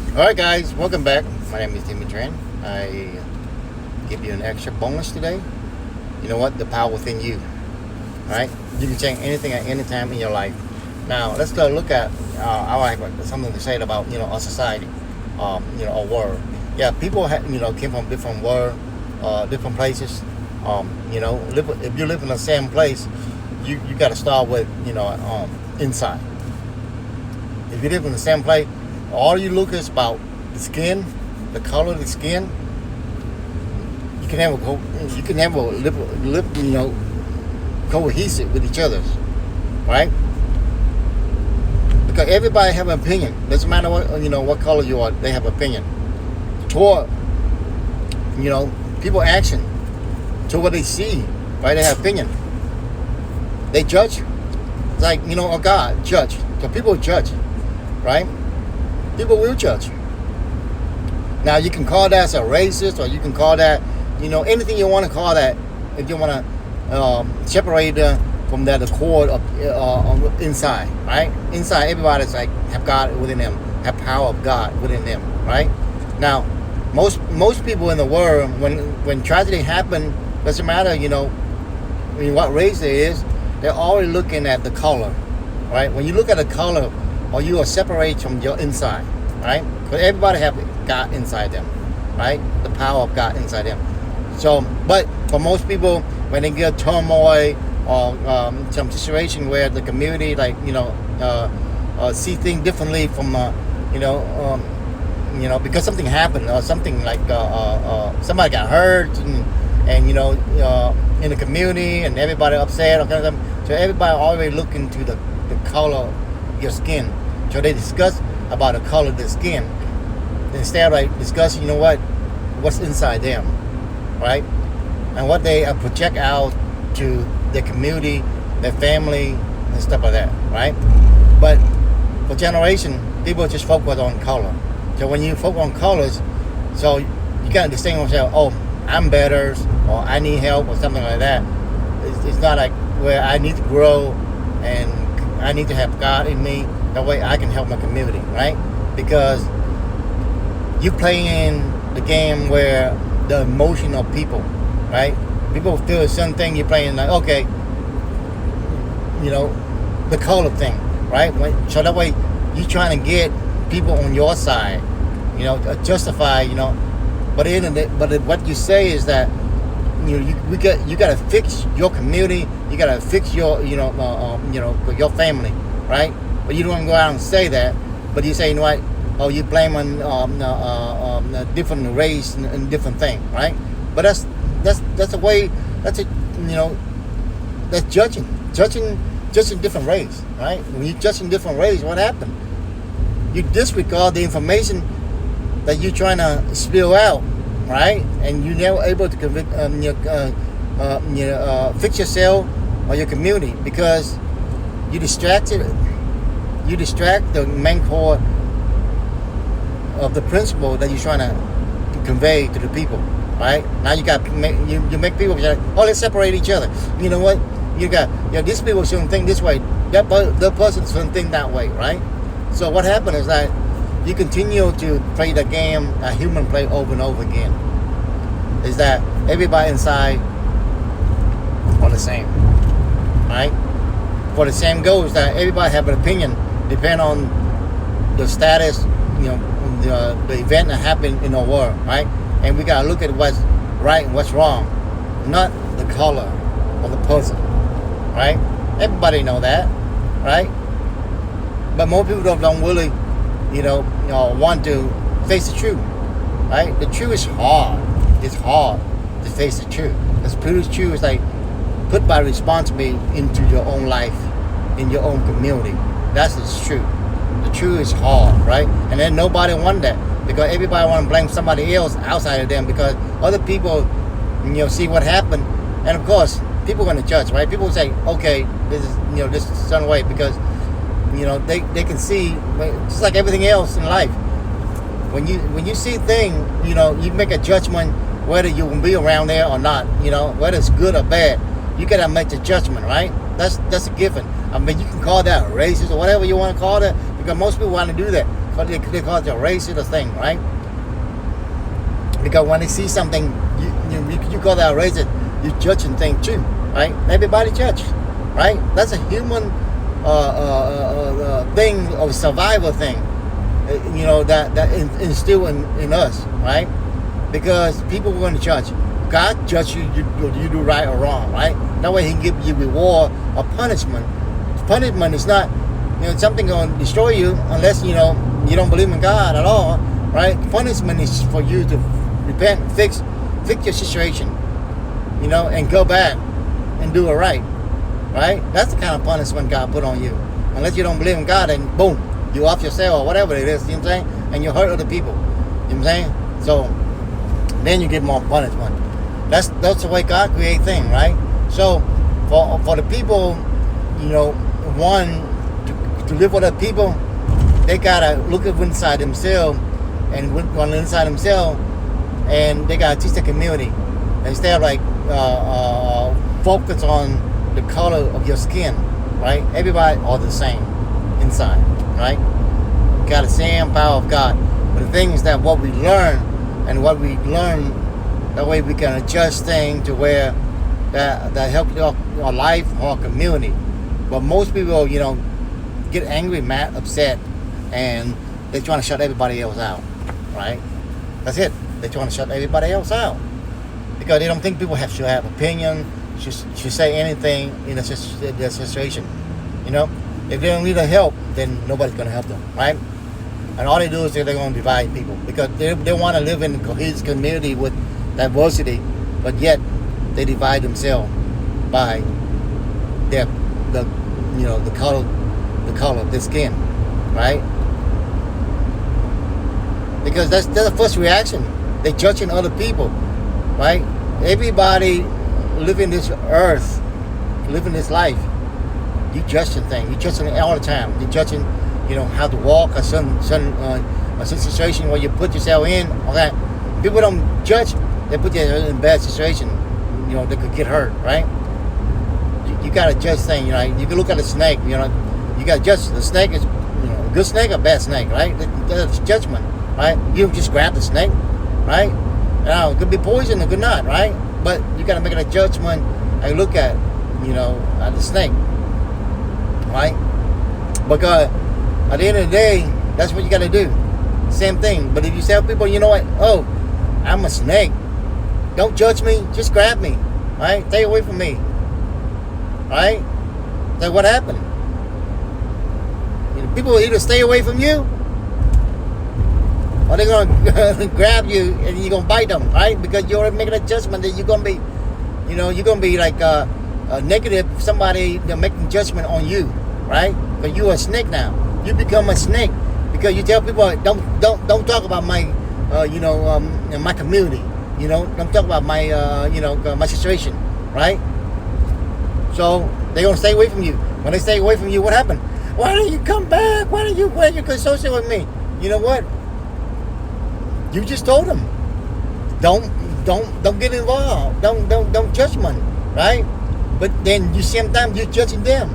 Alright guys, welcome back. My name is Dimitri. I give you an extra bonus today. You know what? The power within you. Alright? You can change anything at any time in your life. Now let's go look at I like something to say about our society, our world. Yeah, people came from different world, different places. If you live in the same place, you got to start with inside. If you live in the same place, all you look is about the skin, the color of the skin. You can never live cohesive with each other, right? Because everybody have an opinion. Doesn't matter what color you are. They have opinion toward people action, to what they see, right? They have opinion. They judge. It's like a God judge. So people judge, right? People will judge. Now you can call that a racist, or you can call that anything you want to call that. If you want to separate from that the core of inside, right? Inside, everybody's like have God within them, have power of God within them, right? Now, most people in the world, when tragedy happen, doesn't matter what race there is, they're always looking at the color, right? When you look at the color, or you are separated from your inside, right? Because everybody have God inside them, right? The power of God inside them. So, but for most people, when they get turmoil or some situation where the community, see things differently from, because something happened or something like somebody got hurt and in the community and everybody upset or kind of stuff. So everybody always looking to the color of your skin. So they discuss about the color of the skin instead of like discussing, what's inside them, right? And what they project out to their community, their family, and stuff like that, right? But for generation, people just focus on color. So when you focus on colors, so you gotta distinguish yourself. Oh, I'm better, or I need help, or something like that. It's not like where I need to grow and I need to have God in me. That way I can help my community, right? Because you playing the game where the emotion of people, right? People feel a certain thing, you're playing like, okay, the color thing, right? So that way you're trying to get people on your side, justify, but what you say is that you got to fix your community, you got to fix your your family, right? But you don't want to go out and say that, but you say, what? Oh, you blame on different race and different thing, right? But that's a way. That's that's judging different race, right? When you judging different race, what happened? You disregard the information that you're trying to spill out, right? And you're never able to fix yourself or your community because you distracted. You distract the main core of the principle that you're trying to convey to the people, right? Now you make people like, oh, let's separate each other. You know what? You got these people shouldn't think this way. That person shouldn't think that way, right? So what happened is that you continue to play the game a human play over and over again. Is that everybody inside are the same, right? For the same goal is that everybody have an opinion, depend on the status, the event that happened in the world, right? And we gotta look at what's right and what's wrong, not the color of the person, right? Everybody know that, right? But most people don't really, want to face the truth, right? The truth is hard. It's hard to face the truth. The truth is like put by responsibility into your own life, in your own community. That's the truth. The truth is hard, right? And then nobody want that because everybody want to blame somebody else outside of them because other people, see what happened, and of course people are going to judge, right? People say, okay, this is a certain way because they can see just like everything else in life. When you see things, you make a judgment whether you will be around there or not. Whether it's good or bad, you gotta make the judgment, right? That's a given. I mean, you can call that racist or whatever you want to call that, because most people want to do that. they call it a racist thing, right? Because when they see something, you call that racist, you judging thing too, right? Everybody judge, right? That's a human thing, or survival thing, that instill in us, right? Because people are going to judge. God judge you do right or wrong, right? That way He can give you reward or punishment. Punishment is not, something going to destroy you unless you don't believe in God at all, right? Punishment is for you to repent, fix your situation, and go back and do it right. That's the kind of punishment God put on you. Unless you don't believe in God, and boom, you off your cell or whatever it is, you know what I'm saying? And you hurt other people, you know what I'm saying? So then you get more punishment. That's the way God creates things, right? So for the people, one to live with other people, they gotta look inside themselves, and on inside themselves, and they gotta teach the community instead of like focus on the color of your skin, right? Everybody are the same inside, right? Got the same power of God. But the thing is that what we learn, that way we can adjust things to where that helps our life, our community. But most people, get angry, mad, upset, and they're trying to shut everybody else out, right? That's it. They're trying to shut everybody else out because they don't think people should have opinion, should say anything in their situation. If they don't need help, then nobody's going to help them, right? And all they do is they're going to divide people because they want to live in a cohesive community with diversity, but yet they divide themselves by the color of their skin, right? Because that's the first reaction. They're judging other people, right? Everybody living this earth, living this life, you judging things. You judging it all the time. You judging, how to walk a certain situation where you put yourself in. Okay, people don't judge. They put you in a bad situation. They could get hurt, right? You gotta judge things. You can look at a snake. You gotta judge the snake is, a good snake or bad snake, right? That's judgment, right? You don't just grab the snake, right? Now it could be poison, it could not, right? But you gotta make a judgment and look at, at the snake, right? Because at the end of the day, that's what you gotta do. Same thing. But if you tell people, what? Oh, I'm a snake. Don't judge me. Just grab me, right? Stay away from me, right? Then what happened? People will either stay away from you, or they're gonna grab you and you're gonna bite them, right? Because you're already making a judgment that you're gonna be, you're gonna be like a negative. Somebody they're making judgment on you, right? Because you're a snake now. You become a snake because you tell people don't talk about my, my community. Don't talk about my, my situation, right? So they're gonna stay away from you. When they stay away from you, what happened? Why don't you come back? Why don't you associate with me? You know what? You just told them. Don't get involved. Don't judgment, right? But then you same time you're judging them.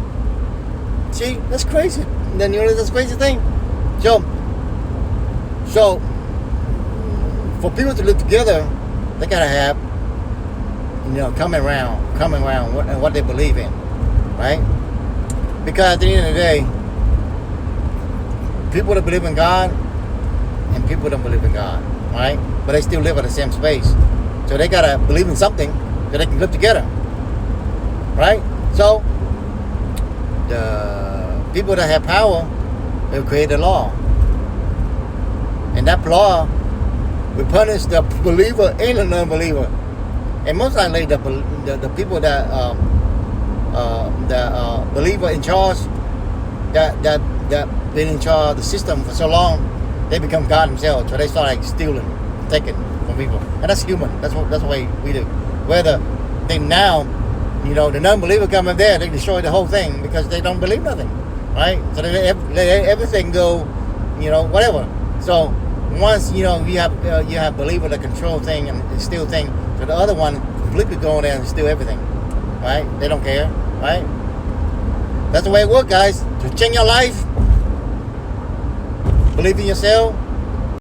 See, that's crazy. Then that's a crazy thing. So for people to live together, they gotta have, coming around what they believe in, right? Because at the end of the day, people that believe in God and people don't believe in God, right? But they still live in the same space. So they gotta believe in something that they can live together, right? So the people that have power, they'll create a law. And that law will punish the believer and the non-believer. And most likely the people that the believer in charge, that been in charge of the system for so long, they become God themselves. So they start like stealing, taking from people, and that's human. That's the way we do. Whether they now, the non-believer come in there, they destroy the whole thing because they don't believe nothing, right? So they let everything go, whatever. So once you have believer that control thing and steal thing, so the other one completely go in there and steal everything, right? They don't care, right? That's the way it works, guys. To change your life, believe in yourself,